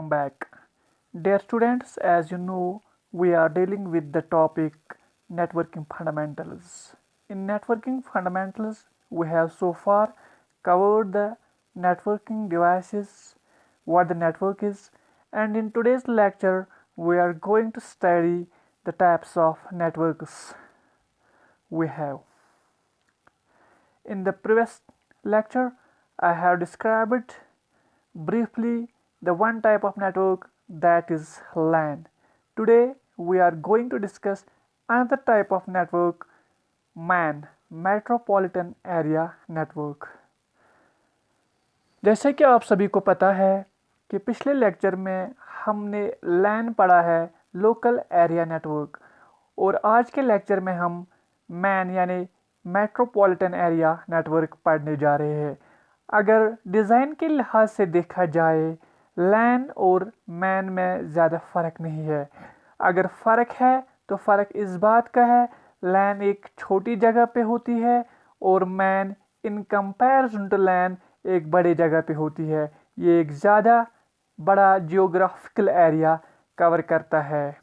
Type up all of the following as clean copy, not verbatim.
back. Dear students, as you know, we are dealing with the topic networking fundamentals. In networking fundamentals, we have so far covered the networking devices, what the network is, and in today's lecture, we are going to study the types of networks we have. In the previous lecture, I have described briefly the one type of network, that is LAN. Today we are going to discuss another type of network, MAN, Metropolitan Area Network. जैसे कि आप सभी को पता है कि पिछले lecture में हमने LAN पढ़ा है, लोकल एरिया नेटवर्क, और आज के लेक्चर में हम मैन यानी मेट्रोपॉलिटन एरिया नेटवर्क पढ़ने जा रहे हैं। अगर डिज़ाइन के लिहाज से देखा जाए, लैन और मैन में ज़्यादा फ़र्क नहीं है। अगर फ़र्क है तो फ़र्क इस बात का है, लैन एक छोटी जगह पे होती है और मैन इन कंपैरिजन टू लैन एक बड़ी जगह पे होती है। ये एक ज़्यादा बड़ा जियोग्राफिकल एरिया कवर करता है।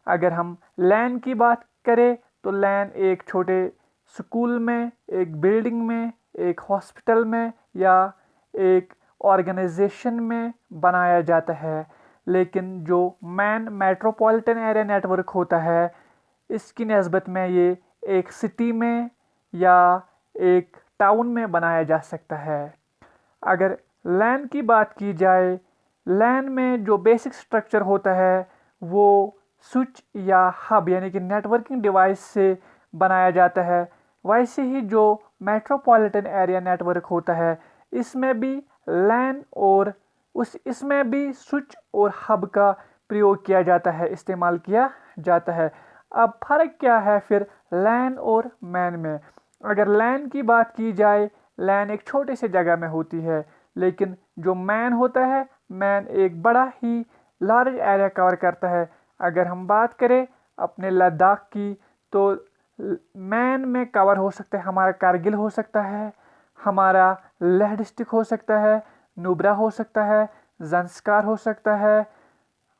अगर हम लैन की बात करें तो लैन एक छोटे स्कूल में, एक बिल्डिंग में, एक हॉस्पिटल में या एक ऑर्गेनाइजेशन में बनाया जाता है। लेकिन जो मैन मेट्रोपॉलिटन एरिया नेटवर्क होता है, इसकी नस्बत में ये एक सिटी में या एक टाउन में बनाया जा सकता है। अगर लैन की बात की जाए, लैन में जो बेसिक स्ट्रक्चर होता है वो स्विच या हब यानी कि नेटवर्किंग डिवाइस से बनाया जाता है। वैसे ही जो मेट्रोपॉलिटन एरिया नेटवर्क होता है, इसमें भी लैन और इसमें भी स्विच और हब का प्रयोग किया जाता है, इस्तेमाल किया जाता है। अब फ़र्क क्या है फिर लैन और मैन में? अगर लैन की बात की जाए, लैन एक छोटे से जगह में होती है, लेकिन जो मैन होता है, मैन एक बड़ा ही लार्ज एरिया कवर करता है। अगर हम बात करें अपने लद्दाख की, तो मैन में कवर हो सकता है हमारा कारगिल हो सकता है, हमारा लेह डिस्ट्रिक्ट हो सकता है, नुब्रा हो सकता है, ज़ंस्कार हो सकता है,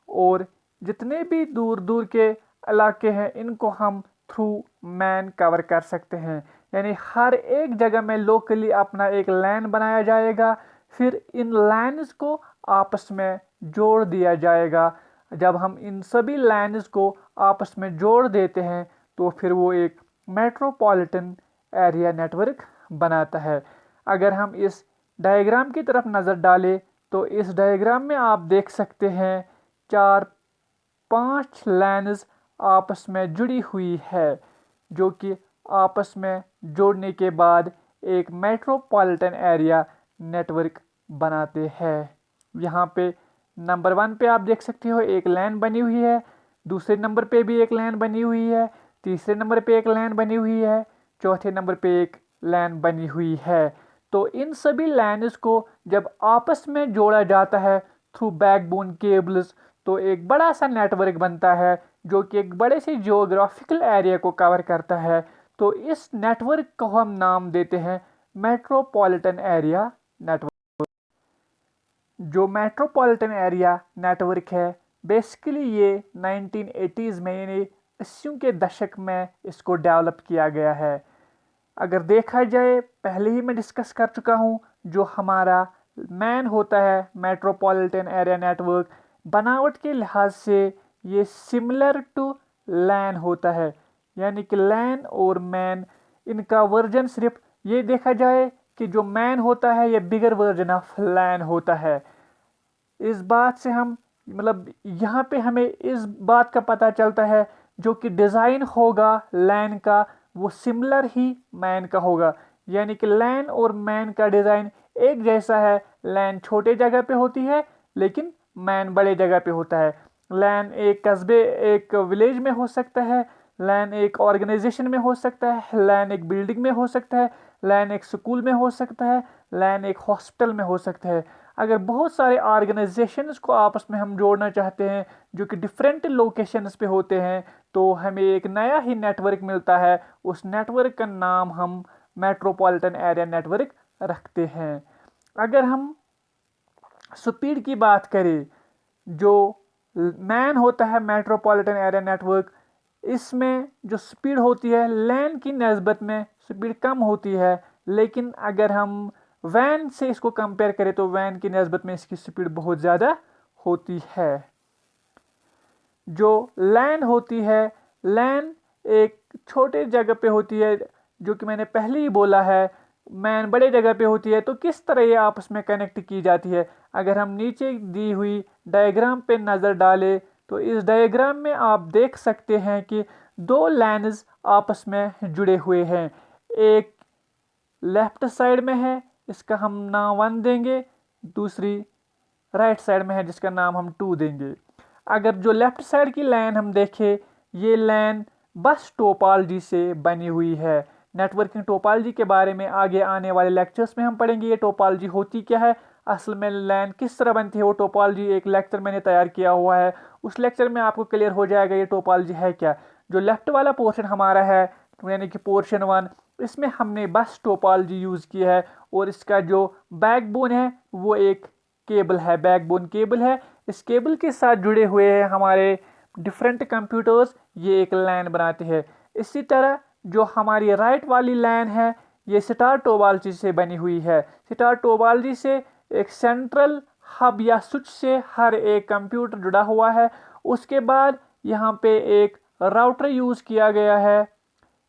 और जितने भी दूर दूर के इलाके हैं इनको हम थ्रू मैन कवर कर सकते हैं। यानी हर एक जगह में लोकली अपना एक लैन बनाया जाएगा, फिर इन लैन्स को आपस में जोड़ दिया जाएगा। जब हम इन सभी लैन्स को आपस में जोड़ देते हैं तो फिर वो एक मेट्रोपॉलिटन एरिया नेटवर्क बनाता है। अगर हम इस डायग्राम की तरफ नज़र डालें तो इस डायग्राम में आप देख सकते हैं 4-5 लैन्स आपस में जुड़ी हुई है, जो कि आपस में जोड़ने के बाद एक मेट्रोपॉलिटन एरिया नेटवर्क बनाते हैं। यहाँ पे नंबर 1 पे आप देख सकते हो एक लैन बनी हुई है, दूसरे नंबर पे भी एक लैन बनी हुई है, तीसरे नंबर पे एक लैन बनी हुई है, चौथे नंबर पे एक लैन बनी हुई है। तो इन सभी लैन्स को जब आपस में जोड़ा जाता है थ्रू बैकबोन केबल्स, तो एक बड़ा सा नेटवर्क बनता है जो कि एक बड़े से जियोग्राफिकल एरिया को कवर करता है। तो इस नेटवर्क को हम नाम देते हैं मेट्रोपॉलिटन एरिया नेटवर्क। जो मेट्रोपॉलिटन एरिया नेटवर्क है, बेसिकली ये 1980s में यानी 80 के दशक में इसको डेवलप किया गया है। अगर देखा जाए, पहले ही मैं डिस्कस कर चुका हूँ, जो हमारा मैन होता है मेट्रोपॉलिटन एरिया नेटवर्क, बनावट के लिहाज से ये सिमिलर टू लैन होता है। यानी कि लैन और मैन इनका वर्जन सिर्फ ये देखा जाए कि जो मैन होता है ये बिगर वर्जन ऑफ लैन होता है। इस बात से हम यहाँ पे हमें इस बात का पता चलता है जो कि डिज़ाइन होगा लैन का वो सिमिलर ही मैन का होगा। यानी कि लैन और मैन का डिज़ाइन एक जैसा है। लैन छोटे जगह पे होती है लेकिन मैन बड़े जगह पे होता है। लैन एक कस्बे, एक विलेज में हो सकता है, लैन एक ऑर्गेनाइजेशन में हो सकता है, लैन एक बिल्डिंग में हो सकता है, लैन एक स्कूल में हो सकता है, लैन एक हॉस्पिटल में हो सकता है। अगर बहुत सारे ऑर्गेनाइजेशंस को आपस में हम जोड़ना चाहते हैं जो कि डिफरेंट लोकेशंस पे होते हैं, तो हमें एक नया ही नेटवर्क मिलता है। उस नेटवर्क का नाम हम मेट्रोपॉलिटन एरिया नेटवर्क रखते हैं। अगर हम स्पीड की बात करें, जो मैन होता है मेट्रोपॉलिटन एरिया नेटवर्क, इसमें जो स्पीड होती है लैन की नस्बत में स्पीड कम होती है, लेकिन अगर हम वैन से इसको कंपेयर करें तो वैन की नस्बत में इसकी स्पीड बहुत ज़्यादा होती है। जो लैन होती है, लैन एक छोटे जगह पे होती है, जो कि मैंने पहले ही बोला है मैन बड़े जगह पे होती है। तो किस तरह ये आपस में कनेक्ट की जाती है, अगर हम नीचे दी हुई डायग्राम पे नज़र डालें तो इस डायग्राम में आप देख सकते हैं कि दो लैन्स आपस में जुड़े हुए हैं। एक लेफ्ट साइड में है, इसका हम नाम 1 देंगे, दूसरी राइट साइड में है जिसका नाम हम 2 देंगे। अगर जो लेफ्ट साइड की लाइन हम देखें, ये लाइन बस टोपोलॉजी से बनी हुई है। नेटवर्किंग टोपोलॉजी के बारे में आगे आने वाले लेक्चर्स में हम पढ़ेंगे ये टोपोलॉजी होती क्या है, असल में लाइन किस तरह बनती है। वो टोपोलॉजी एक लेक्चर मैंने तैयार किया हुआ है, उस लेक्चर में आपको क्लियर हो जाएगा ये टोपोलॉजी है क्या। जो लेफ्ट वाला पोर्शन हमारा है यानी कि पोर्शन 1, इसमें हमने बस टोपोलॉजी यूज़ की है और इसका जो बैकबोन है वो एक केबल है, बैकबोन केबल है। इस केबल के साथ जुड़े हुए हैं हमारे डिफरेंट कंप्यूटर्स, ये एक लाइन बनाते हैं। इसी तरह जो हमारी राइट वाली लाइन है ये स्टार टोपोलॉजी से बनी हुई है। स्टार टोपोलॉजी से एक सेंट्रल हब या स्विच से हर एक कंप्यूटर जुड़ा हुआ है। उसके बाद यहाँ पे एक राउटर यूज़ किया गया है।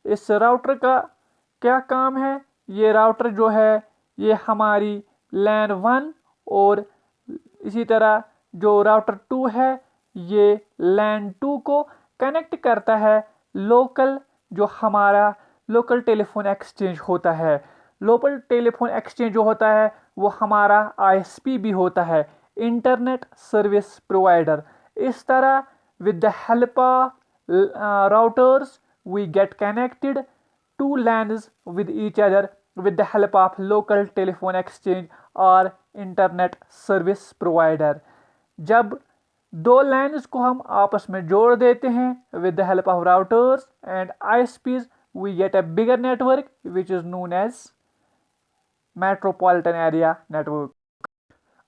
इस राउटर का क्या काम है, ये राउटर जो है ये हमारी लैन 1 और इसी तरह जो राउटर 2 है ये लैन 2 को कनेक्ट करता है लोकल, जो हमारा लोकल टेलीफोन एक्सचेंज होता है। लोकल टेलीफोन एक्सचेंज जो होता है वो हमारा आईएसपी भी होता है, इंटरनेट सर्विस प्रोवाइडर। इस तरह with the help of routers we get connected two LANs with each other with the help of local telephone exchange और इंटरनेट सर्विस प्रोवाइडर। जब दो लाइन्स को हम आपस में जोड़ देते हैं with the help of routers and ISPs we get a bigger network which is known as metropolitan area network.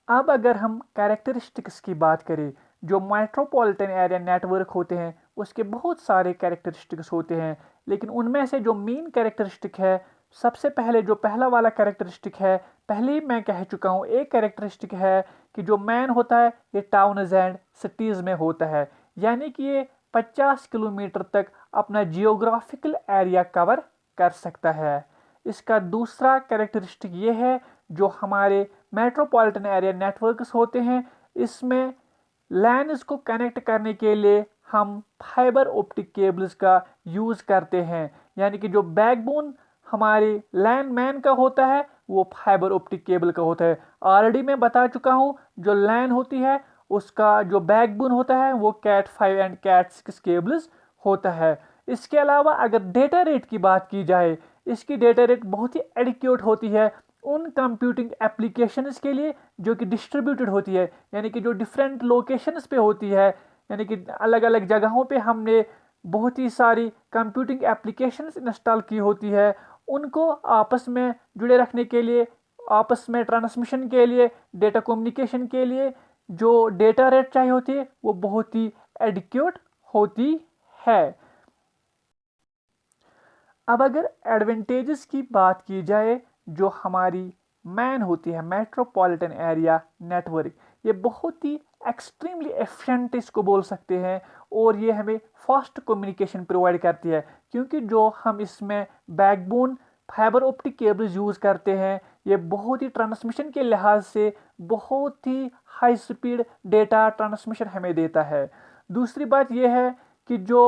अब अगर हम कैरेक्टरिस्टिक्स की बात करें, जो मेट्रोपॉलिटन एरिया नेटवर्क होते हैं उसके बहुत सारे कैरेक्टरिस्टिक्स होते हैं, लेकिन उनमें से जो मेन कैरेक्टरिस्टिक है, सबसे पहले जो पहला वाला कैरेक्टरिस्टिक है, पहले ही मैं कह चुका हूँ, एक कैरेक्टरिस्टिक है कि जो मैन होता है ये टाउन्स एंड सिटीज़ में होता है, यानी कि ये 50 किलोमीटर तक अपना जियोग्राफिकल एरिया कवर कर सकता है। इसका दूसरा कैरेक्टरिस्टिक ये है, जो हमारे मेट्रोपॉलिटन एरिया नेटवर्क्स होते हैं इसमें लैन्स को कनेक्ट करने के लिए हम फाइबर ऑप्टिक केबल्स का यूज़ करते हैं, यानी कि जो बैकबोन हमारे लैन मैन का होता है वो फाइबर ऑप्टिक केबल का होता है। ऑलरेडी मैं बता चुका हूँ जो लैन होती है उसका जो बैकबोन होता है वो कैट 5 एंड कैट 6 केबल्स होता है। इसके अलावा अगर डेटा रेट की बात की जाए, इसकी डेटा रेट बहुत ही एडिक्यूट होती है उन कंप्यूटिंग एप्लीकेशंस के लिए जो कि डिस्ट्रीब्यूटेड होती है, यानी कि जो डिफरेंट लोकेशंस पे होती है, यानी कि अलग अलग जगहों पे हमने बहुत ही सारी कंप्यूटिंग एप्लीकेशंस इंस्टॉल की होती है। उनको आपस में जुड़े रखने के लिए, आपस में ट्रांसमिशन के लिए, डेटा कम्युनिकेशन के लिए जो डेटा रेट चाहिए होती है वो बहुत ही एडिक्यूट होती है। अब अगर एडवांटेजेस की बात की जाए, जो हमारी मैन होती है मेट्रोपॉलिटन एरिया नेटवर्क, ये बहुत ही एक्सट्रीमली एफिशिएंट इसको बोल सकते हैं और ये हमें फास्ट कम्युनिकेशन प्रोवाइड करती है, क्योंकि जो हम इसमें backbone fibre optic cables use करते हैं ये बहुत ही ट्रांसमिशन के लिहाज से बहुत ही हाई स्पीड डेटा ट्रांसमिशन हमें देता है। दूसरी बात यह है कि जो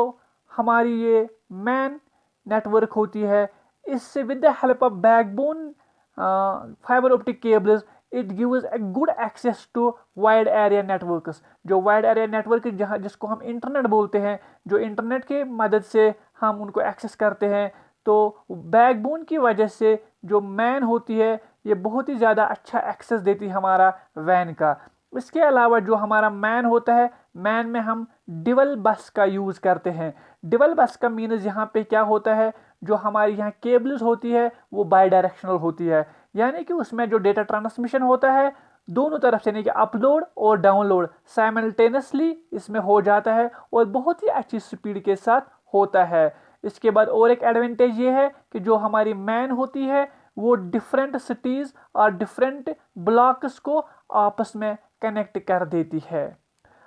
हमारी ये मैन नेटवर्क होती है इससे with the help of backbone fibre optic cables it gives a good access to wide area networks. जो वाइड एरिया नेटवर्क जहाँ जिसको हम इंटरनेट बोलते हैं, जो इंटरनेट के मदद से हम उनको एक्सेस करते हैं, तो बैकबोन की वजह से जो मैन होती है ये बहुत ही ज़्यादा अच्छा एक्सेस देती है हमारा वैन का। इसके अलावा जो हमारा मैन होता है, मैन में हम डिवल बस का यूज़ करते हैं। डिवल बस का मीन्स यहाँ पे क्या होता है, जो हमारी यहाँ केबल्स होती है वो बाई डायरेक्शनल होती है, यानी कि उसमें जो डेटा ट्रांसमिशन होता है दोनों तरफ से, यानी कि अपलोड और डाउनलोड साइमल्टेनियसली इसमें हो जाता है और बहुत ही अच्छी स्पीड के साथ होता है। इसके बाद और एक एडवांटेज ये है कि जो हमारी मैन होती है वो डिफरेंट सिटीज़ और डिफरेंट ब्लॉक्स को आपस में कनेक्ट कर देती है।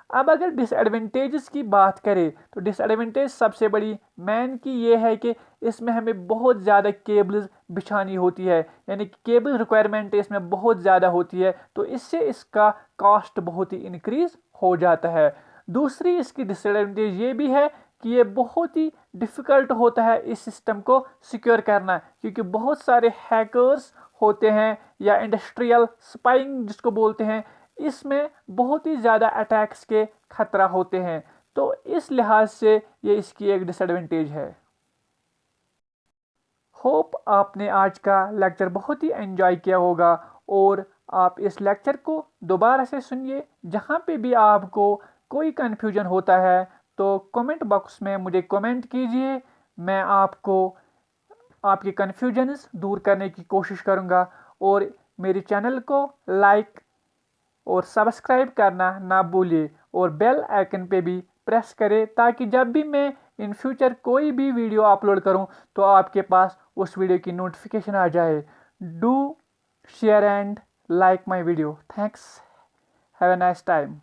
अब अगर डिसएडवांटेजेस की बात करें तो डिसएडवांटेज सबसे बड़ी मैन की ये है कि इसमें हमें बहुत ज़्यादा केबल्स बिछानी होती है, यानी कि केबल रिक्वायरमेंट इसमें बहुत ज़्यादा होती है, तो इससे इसका कॉस्ट बहुत ही इंक्रीज हो जाता है। दूसरी इसकी डिसएडवांटेज ये भी है कि ये बहुत ही डिफ़िकल्ट होता है इस सिस्टम को सिक्योर करना, क्योंकि बहुत सारे हैकर्स होते हैं या इंडस्ट्रियल स्पाइंग जिसको बोलते हैं, इसमें बहुत ही ज़्यादा अटैक्स के खतरा होते हैं। तो इस लिहाज से ये इसकी एक डिसएडवांटेज है। होप आपने आज का लेक्चर बहुत ही एंजॉय किया होगा और आप इस लेक्चर को दोबारा से सुनिए। जहाँ पे भी आपको कोई कन्फ्यूजन होता है तो कमेंट बॉक्स में मुझे कमेंट कीजिए, मैं आपको आपकी कन्फ्यूजन्स दूर करने की कोशिश करूँगा। और मेरे चैनल को लाइक और सब्सक्राइब करना ना भूलिए और बेल आइकन पे भी प्रेस करें ताकि जब भी मैं इन फ्यूचर कोई भी वीडियो अपलोड करूं तो आपके पास उस वीडियो की नोटिफिकेशन आ जाए। Do share and like my video. Thanks, have a nice time.